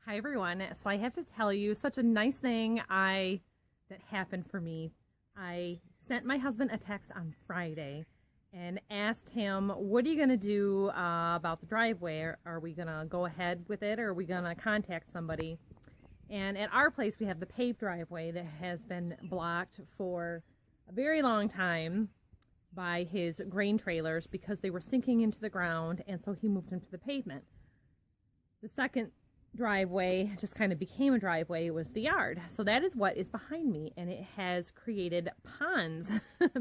Hi everyone. So I have to tell you such a nice thing that happened for me. I sent my husband a text on Friday and asked him, what are you going to do about the driveway? Are we going to go ahead with it, or are we going to contact somebody? And at our place we have the paved driveway that has been blocked for a very long time by his grain trailers because they were sinking into the ground, and so he moved them to the pavement. The second driveway just kind of became a driveway, was the yard. So that is what is behind me, and it has created ponds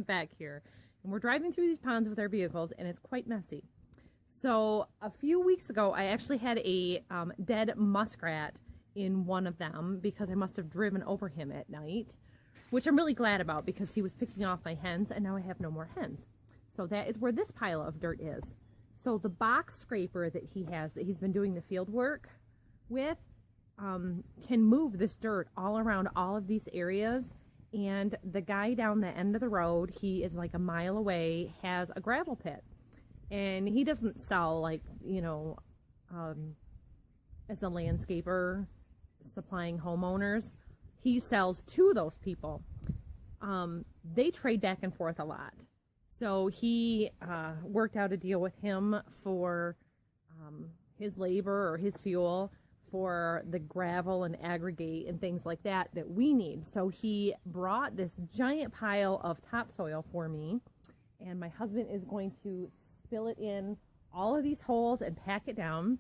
back here. And we're driving through these ponds with our vehicles, and it's quite messy. So a few weeks ago, I actually had a dead muskrat in one of them because I must have driven over him at night, which I'm really glad about because he was picking off my hens, and now I have no more hens. So that is where this pile of dirt is. So the box scraper that he has, that he's been doing the field work with, can move this dirt all around all of these areas. And the guy down the end of the road, he is like a mile away, has a gravel pit. And he doesn't sell, like, you know, as a landscaper supplying homeowners. He sells to those people. They trade back and forth a lot. So he worked out a deal with him for his labor or his fuel for the gravel and aggregate and things like that we need. So he brought this giant pile of topsoil for me, and my husband is going to fill it in all of these holes and pack it down.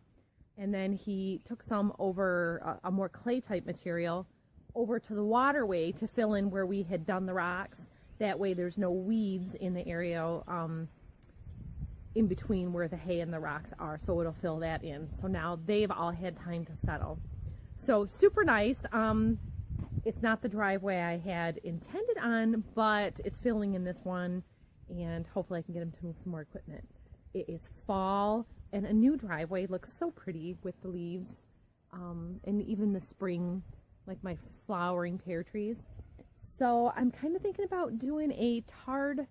And then he took some over a more clay type material over to the waterway to fill in where we had done the rocks. That way there's no weeds in the area in between where the hay and the rocks are, so it'll fill that in. So now they've all had time to settle. So super nice. It's not the driveway I had intended on, but it's filling in this one, and hopefully I can get him to move some more equipment. It is fall, and a new driveway looks so pretty with the leaves, and even the spring, like my flowering pear trees. So I'm kind of thinking about doing a tarred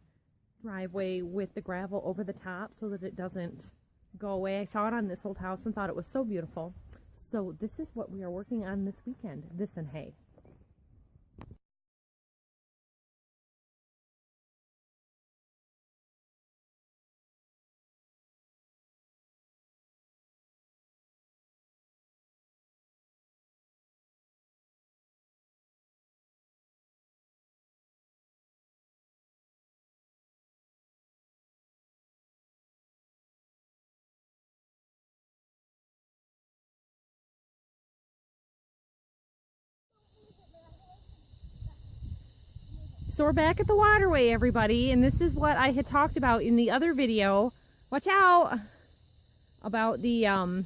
driveway with the gravel over the top so that it doesn't go away. I saw it on this old house and thought it was so beautiful. So this is what we are working on this weekend, this and hay. So we're back at the waterway, everybody, and this is what I had talked about in the other video. Watch out! About the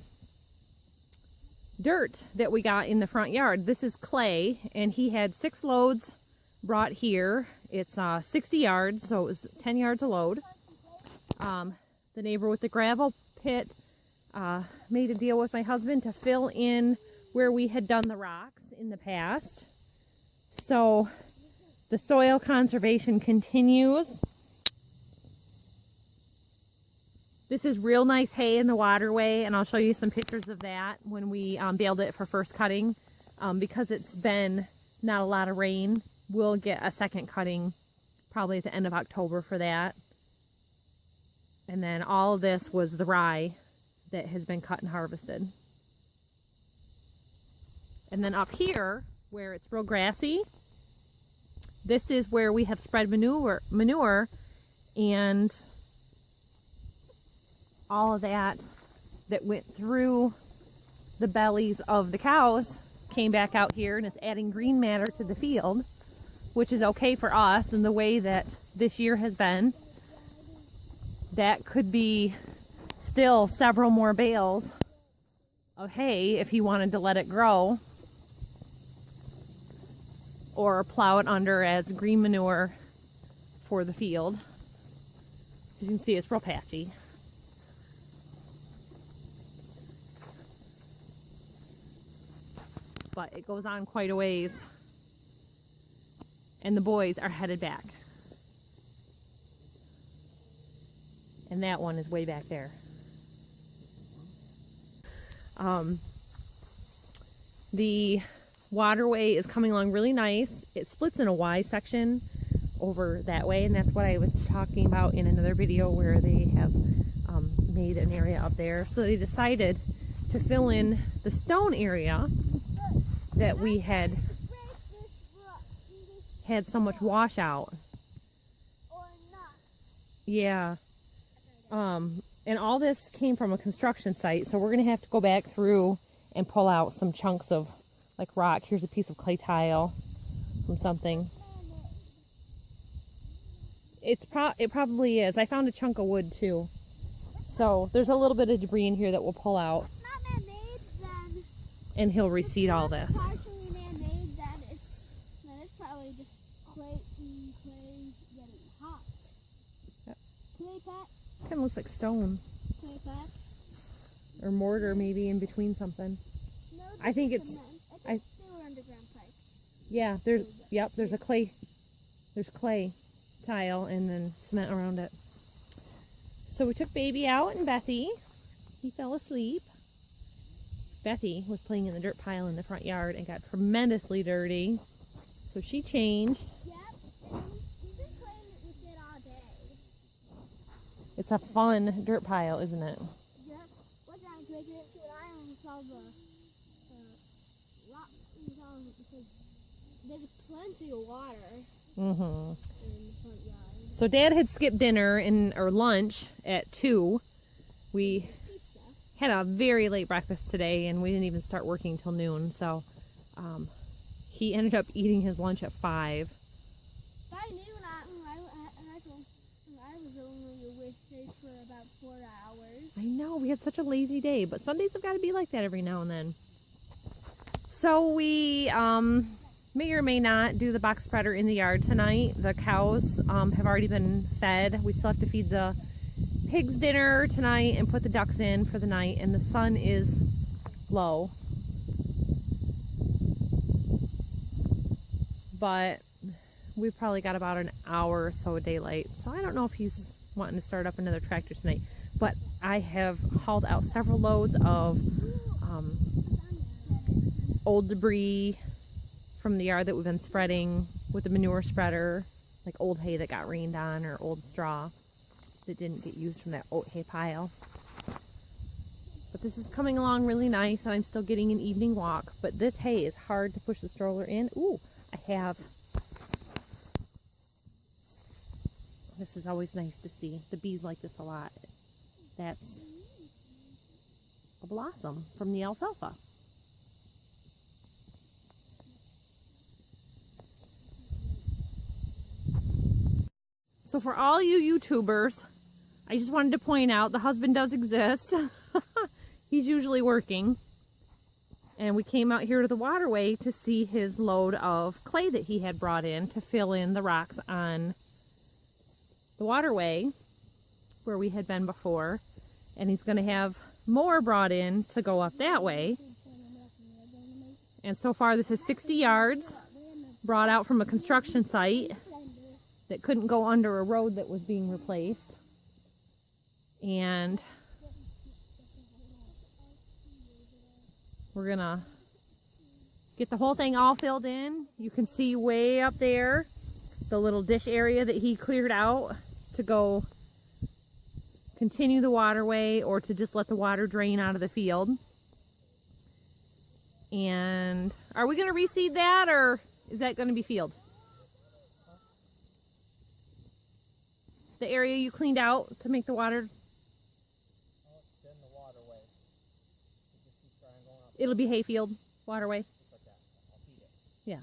dirt that we got in the front yard. This is clay, and he had 6 loads brought here. It's 60 yards, so it was 10 yards a load. The neighbor with the gravel pit made a deal with my husband to fill in where we had done the rocks in the past. So the soil conservation continues. This is real nice hay in the waterway, and I'll show you some pictures of that when we baled it for first cutting. Because it's been not a lot of rain, we'll get a second cutting probably at the end of October for that. And then all of this was the rye that has been cut and harvested. And then up here, where it's real grassy, this is where we have spread manure and all of that went through the bellies of the cows came back out here, and it's adding green matter to the field, which is okay for us. And the way that this year has been, that could be still several more bales of hay if he wanted to let it grow, or plow it under as green manure for the field. As you can see, it's real patchy. But it goes on quite a ways. And the boys are headed back. And that one is way back there. The waterway is coming along really nice. It splits in a Y section over that way, and that's what I was talking about in another video where they have made an area up there. So they decided to fill in the stone area that we had so much washout. Yeah. And all this came from a construction site, so we're gonna have to go back through and pull out some chunks of like rock. Here's a piece of clay tile from something. It probably is. I found a chunk of wood too. So there's a little bit of debris in here that we'll pull out. It's not man-made, then. And he'll reseed all this. It's partially man-made, then it's probably just clay getting hot. Yep. Clay pat? Kind of looks like stone. Clay pat? Or mortar maybe in between something. No, I think it's... cement. I think they were underground pipes. Yeah, there's clay tile and then cement around it. So we took baby out and Bethy. He fell asleep. Bethy was playing in the dirt pile in the front yard and got tremendously dirty. So she changed. Yep, and he's been playing with it all day. It's a fun dirt pile, isn't it? Yep. One time taking it to an island with all the rock because there's plenty of water in the front yard. So Dad had skipped dinner or lunch at 2. We had a very late breakfast today and we didn't even start working till noon. So he ended up eating his lunch at 5. By noon, I was only awake for about 4 hours. I know, we had such a lazy day, but Sundays have got to be like that every now and then. So we may or may not do the box spreader in the yard tonight. The cows have already been fed. We still have to feed the pigs dinner tonight and put the ducks in for the night, and the sun is low. But we've probably got about an hour or so of daylight, so I don't know if he's wanting to start up another tractor tonight. But I have hauled out several loads of old debris from the yard that we've been spreading with the manure spreader, like old hay that got rained on or old straw that didn't get used from that oat hay pile. But this is coming along really nice, and I'm still getting an evening walk, but this hay is hard to push the stroller in. Ooh, this is always nice to see. The bees like this a lot. That's a blossom from the alfalfa. So for all you YouTubers, I just wanted to point out the husband does exist. He's usually working. And we came out here to the waterway to see his load of clay that he had brought in to fill in the rocks on the waterway where we had been before. And he's going to have more brought in to go up that way. And so far this is 60 yards brought out from a construction site that couldn't go under a road that was being replaced. And we're gonna get the whole thing all filled in. You can see way up there the little dish area that he cleared out to go continue the waterway or to just let the water drain out of the field. And are we gonna reseed that, or is that gonna be field? The area you cleaned out to make the water? Oh, it's been the waterway. It just keeps trying going up. It'll be hayfield waterway. Just like that. I'll feed it. Yeah.